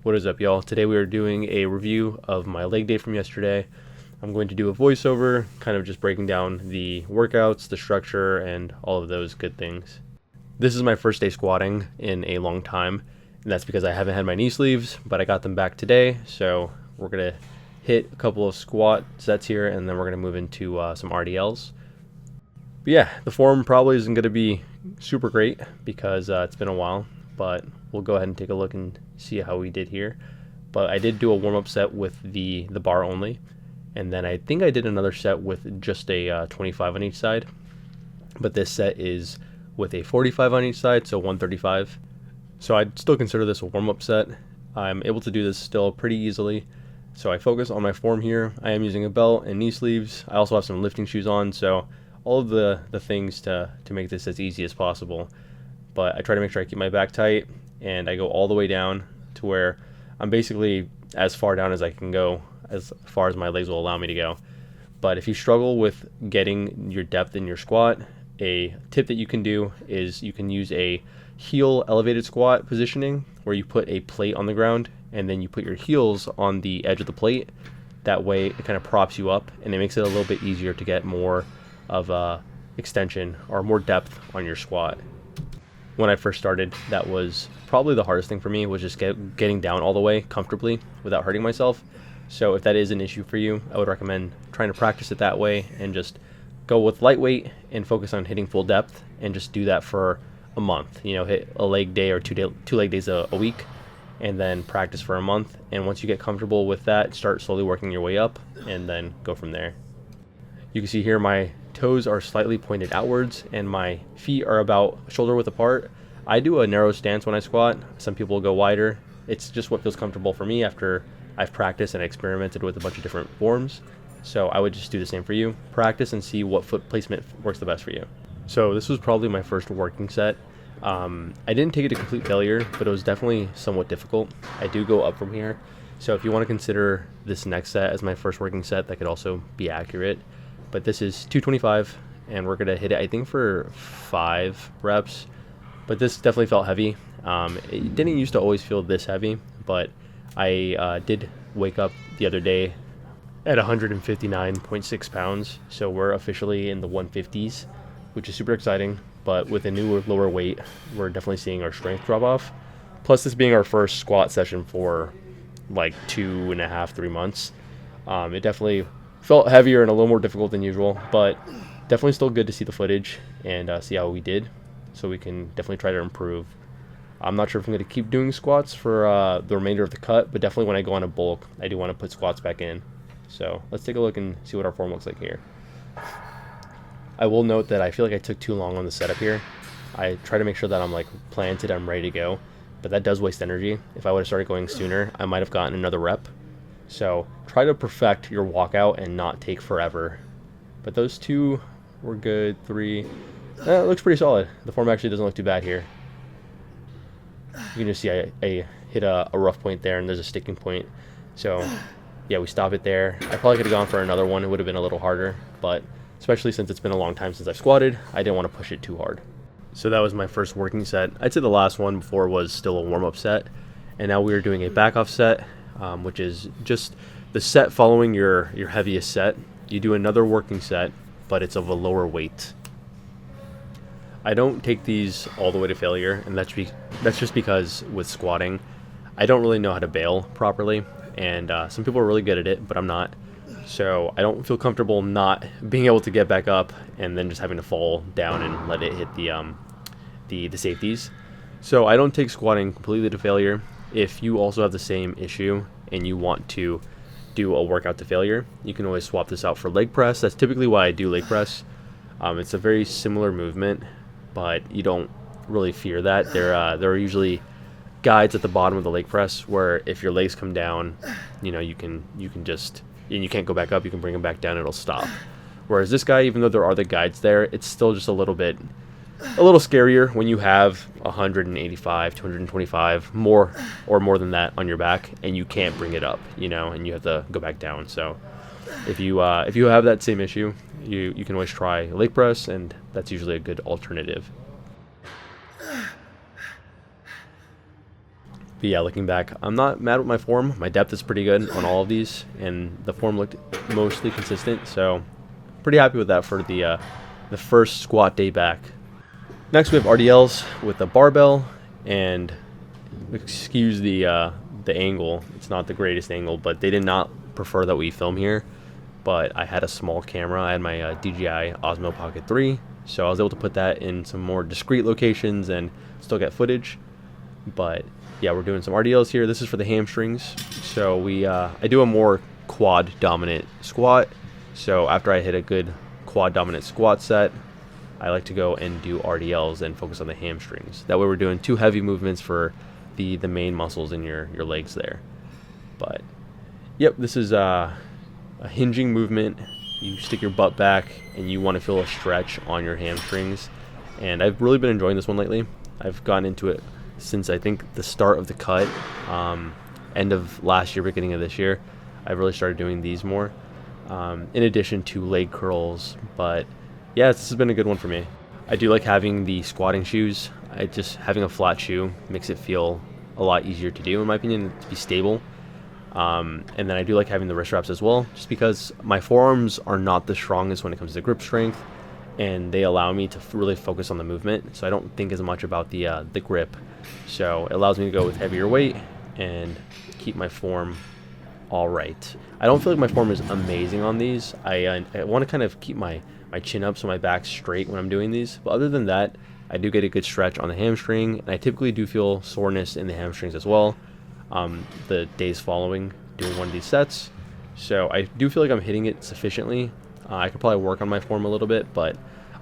What is up, y'all? Today we are doing a review of my leg day from yesterday. I'm going to do a voiceover, kind of just breaking down the workouts, the structure, and all of those good things. This is my first day squatting in a long time, and that's because I haven't had my knee sleeves, but I got them back today, so we're going to hit a couple of squat sets here, and then we're going to move into some RDLs. But yeah, the form probably isn't going to be super great because it's been a while, but we'll go ahead and take a look and see how we did here. But I did do a warm-up set with the bar only, and then I think I did another set with just a 25 on each side, but this set is with a 45 on each side, so 135. So I'd still consider this a warm-up set. I'm able to do this still pretty easily, so I focus on my form here. I am using a belt and knee sleeves. I also have some lifting shoes on, so all of the things to make this as easy as possible. But I try to make sure I keep my back tight, and I go all the way down to where I'm basically as far down as I can go, as far as my legs will allow me to go. But if you struggle with getting your depth in your squat, a tip that you can do is you can use a heel elevated squat positioning where you put a plate on the ground and then you put your heels on the edge of the plate. That way it kind of props you up and it makes it a little bit easier to get more of a extension or more depth on your squat. When I first started, that was probably the hardest thing for me, was just getting down all the way comfortably without hurting myself. So if that is an issue for you, I would recommend trying to practice it that way and just go with lightweight and focus on hitting full depth and just do that for a month. You know, hit a leg day or two leg days a week and then practice for a month. And once you get comfortable with that, start slowly working your way up and then go from there. You can see here my toes are slightly pointed outwards and my feet are about shoulder width apart. I do a narrow stance when I squat. Some people go wider. It's just what feels comfortable for me after I've practiced and experimented with a bunch of different forms. So I would just do the same for you. Practice and see what foot placement works the best for you. So this was probably my first working set. I didn't take it to complete failure, but it was definitely somewhat difficult. I do go up from here. So if you want to consider this next set as my first working set, that could also be accurate. But this is 225 and we're going to hit it, I think, for 5 reps. But this definitely felt heavy. It didn't used to always feel this heavy, but I did wake up the other day at 159.6 pounds. So we're officially in the 150s, which is super exciting. But with a new lower weight, we're definitely seeing our strength drop off. Plus this being our first squat session for like 2.5, 3 months, it definitely felt heavier and a little more difficult than usual, but definitely still good to see the footage and see how we did, so we can definitely try to improve. I'm not sure if I'm going to keep doing squats for the remainder of the cut, but definitely when I go on a bulk, I do want to put squats back in. So let's take a look and see what our form looks like here. I will note that I feel like I took too long on the setup here. I try to make sure that I'm like planted, I'm ready to go, but that does waste energy. If I would have started going sooner, I might have gotten another rep. So try to perfect your walkout and not take forever. But those two were good. 3, it looks pretty solid. The form actually doesn't look too bad here. You can just see I hit a rough point there and there's a sticking point. So yeah, we stop it there. I probably could have gone for another one. It would have been a little harder, but especially since it's been a long time since I've squatted, I didn't want to push it too hard. So that was my first working set. I'd say the last one before was still a warm-up set, and now we are doing a back-off set, which is just the set following your heaviest set. You do another working set, but it's of a lower weight. I don't take these all the way to failure, and that's just because with squatting, I don't really know how to bail properly, and some people are really good at it, but I'm not. So I don't feel comfortable not being able to get back up and then just having to fall down and let it hit the safeties. So I don't take squatting completely to failure. If you also have the same issue and you want to do a workout to failure, you can always swap this out for leg press. That's typically why I do leg press. It's a very similar movement, but you don't really fear that. There are usually guides at the bottom of the leg press where if your legs come down, you know, you can just, and you can't go back up, you can bring them back down, it'll stop. Whereas this guy, even though there are the guides there, it's still just a little scarier when you have 185, 225, more than that on your back, and you can't bring it up, you know, and you have to go back down. So if you have that same issue, you can always try leg press, and that's usually a good alternative. But yeah, looking back, I'm not mad with my form. My depth is pretty good on all of these, and the form looked mostly consistent, so pretty happy with that for the first squat day back. Next we have RDLs with a barbell, and excuse the angle. It's not the greatest angle, but they did not prefer that we film here. But I had a small camera. I had my DJI Osmo Pocket 3, so I was able to put that in some more discreet locations and still get footage. But yeah, we're doing some RDLs here. This is for the hamstrings. So I do a more quad dominant squat. So after I hit a good quad dominant squat set, I like to go and do RDLs and focus on the hamstrings. That way we're doing 2 heavy movements for the main muscles in your legs there. But yep, this is a hinging movement. You stick your butt back and you want to feel a stretch on your hamstrings. And I've really been enjoying this one lately. I've gotten into it since I think the start of the cut, end of last year, beginning of this year. I've really started doing these more, in addition to leg curls. But yeah, this has been a good one for me. I do like having the squatting shoes. Having a flat shoe makes it feel a lot easier to do, in my opinion, to be stable. And then I do like having the wrist wraps as well, just because my forearms are not the strongest when it comes to grip strength, and they allow me to really focus on the movement. So I don't think as much about the grip. So it allows me to go with heavier weight and keep my form all right. I don't feel like my form is amazing on these. I want to kind of keep my chin up so my back's straight when I'm doing these. But other than that, I do get a good stretch on the hamstring, and I typically do feel soreness in the hamstrings as well the days following doing one of these sets. So I do feel like I'm hitting it sufficiently. I could probably work on my form a little bit, but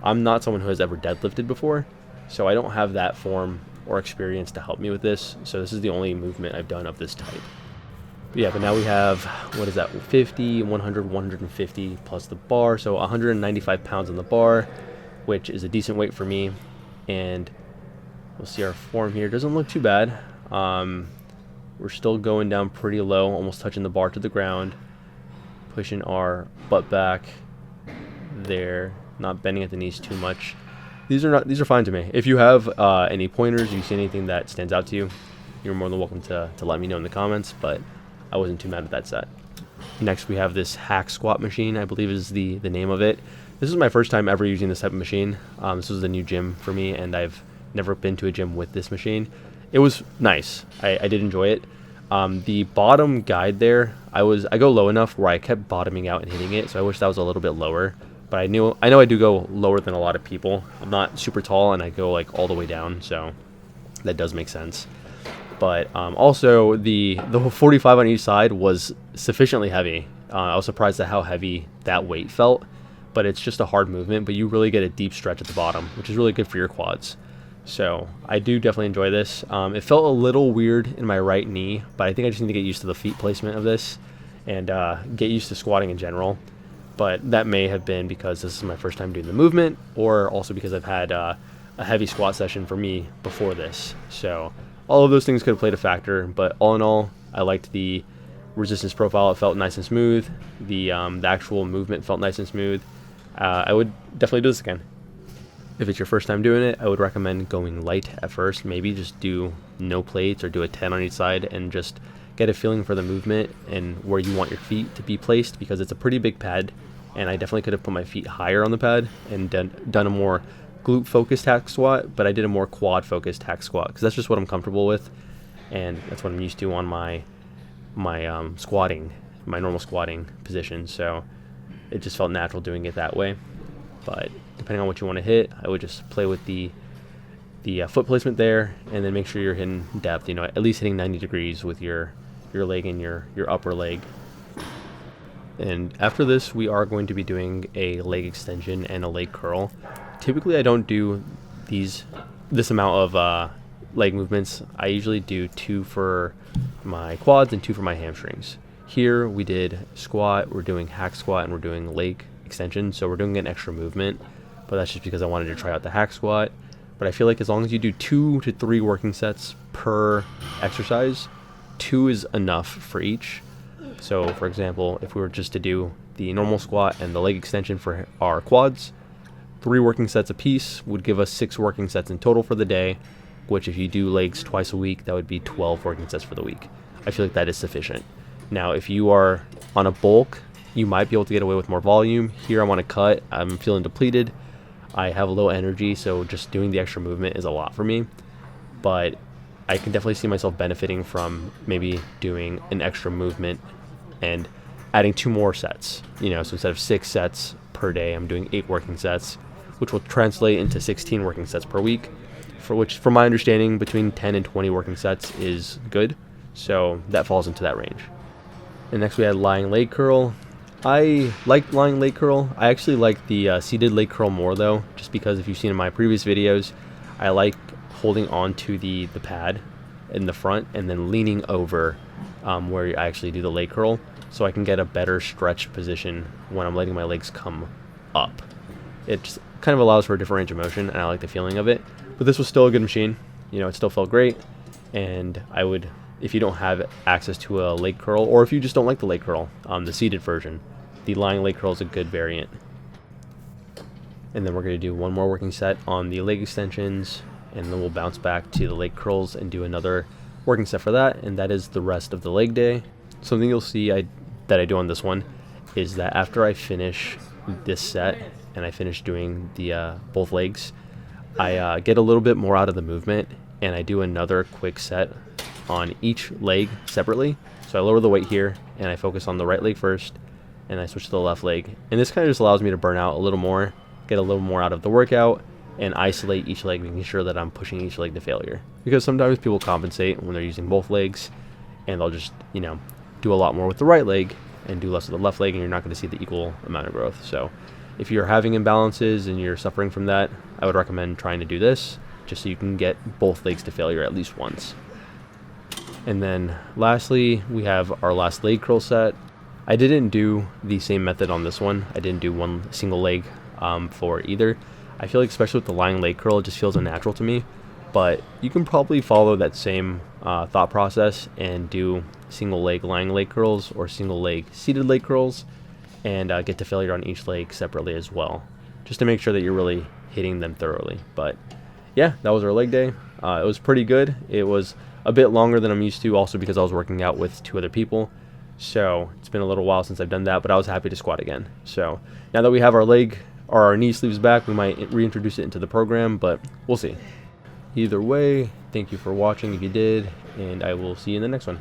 I'm not someone who has ever deadlifted before, so I don't have that form or experience to help me with this. So this is the only movement I've done of this type. But yeah, but now we have, what is that, 50, 100, 150 plus the bar, so 195 pounds on the bar, which is a decent weight for me. And we'll see our form here. Doesn't look too bad. We're still going down pretty low, almost touching the bar to the ground, pushing our butt back there, not bending at the knees too much. These are fine to me. If you have any pointers, if you see anything that stands out to you, you're more than welcome to let me know in the comments, but I wasn't too mad at that set. Next we have this hack squat machine, I believe is the name of it. This is my first time ever using this type of machine. This was a new gym for me, and I've never been to a gym with this machine. It was nice. I did enjoy it. The bottom guide there, I go low enough where I kept bottoming out and hitting it, so I wish that was a little bit lower. But I know I do go lower than a lot of people. I'm not super tall, and I go like all the way down, so that does make sense. But also the 45 on each side was sufficiently heavy. I was surprised at how heavy that weight felt, but it's just a hard movement, but you really get a deep stretch at the bottom, which is really good for your quads. So I do definitely enjoy this. It felt a little weird in my right knee, but I think I just need to get used to the feet placement of this and get used to squatting in general. But that may have been because this is my first time doing the movement, or also because I've had a heavy squat session for me before this. So all of those things could have played a factor, but all in all, I liked the resistance profile. It felt nice and smooth. The actual movement felt nice and smooth. I would definitely do this again. If it's your first time doing it, I would recommend going light at first. Maybe just do no plates or do a 10 on each side and just get a feeling for the movement and where you want your feet to be placed, because it's a pretty big pad, and I definitely could have put my feet higher on the pad and done a more glute focused hack squat, but I did a more quad focused hack squat because that's just what I'm comfortable with, and that's what I'm used to on my squatting, my normal squatting position. So it just felt natural doing it that way. But depending on what you want to hit, I would just play with the foot placement there, and then make sure you're hitting depth, at least hitting 90 degrees with your leg and your upper leg. And after this, we are going to be doing a leg extension and a leg curl. Typically I don't do this amount of leg movements. I usually do 2 for my quads and 2 for my hamstrings. Here we did squat, we're doing hack squat, and we're doing leg extension, so we're doing an extra movement, but that's just because I wanted to try out the hack squat. But I feel like as long as you do 2 to 3 working sets per exercise, 2 is enough for each. So for example, if we were just to do the normal squat and the leg extension for our quads, 3 working sets apiece would give us 6 working sets in total for the day. which if you do legs twice a week, that would be 12 working sets for the week. I feel like that is sufficient. Now, if you are on a bulk, you might be able to get away with more volume. Here I'm on a cut, I'm feeling depleted. I have low energy, so just doing the extra movement is a lot for me. But I can definitely see myself benefiting from maybe doing an extra movement and adding 2 more sets. So instead of 6 sets per day, I'm doing 8 working sets, which will translate into 16 working sets per week, for which, from my understanding, between 10 and 20 working sets is good. So that falls into that range. And next we had lying leg curl. I like lying leg curl. I actually like the seated leg curl more though, just because if you've seen in my previous videos, I like holding on to the pad in the front and then leaning over where I actually do the leg curl, so I can get a better stretched position when I'm letting my legs come up. It just kind of allows for a different range of motion, and I like the feeling of it. But this was still a good machine. It still felt great, and I would, if you don't have access to a leg curl, or if you just don't like the leg curl, the seated version, the lying leg curl is a good variant. And then we're going to do one more working set on the leg extensions, and then we'll bounce back to the leg curls and do another working set for that, and that is the rest of the leg day. Something you'll see that I do on this one is that after I finish this set and I finish doing the both legs, I get a little bit more out of the movement, and I do another quick set on each leg separately. So I lower the weight here and I focus on the right leg first, and I switch to the left leg, and this kind of just allows me to burn out a little more, get a little more out of the workout, and isolate each leg, making sure that I'm pushing each leg to failure. Because sometimes people compensate when they're using both legs, and they'll just do a lot more with the right leg and do less with the left leg, and you're not going to see the equal amount of growth. So if you're having imbalances and you're suffering from that, I would recommend trying to do this, just so you can get both legs to failure at least once. And then lastly, we have our last leg curl set. I didn't do the same method on this one. I didn't do one single leg for either. I feel like, especially with the lying leg curl, it just feels unnatural to me. But you can probably follow that same thought process and do single leg lying leg curls or single leg seated leg curls, and get to failure on each leg separately as well, just to make sure that you're really hitting them thoroughly. But yeah, that was our leg day. It was pretty good. It was a bit longer than I'm used to, also because I was working out with 2 other people. So it's been a little while since I've done that, but I was happy to squat again. So now that we have our leg or our knee sleeves back, we might reintroduce it into the program, but we'll see. Either way, thank you for watching if you did, and I will see you in the next one.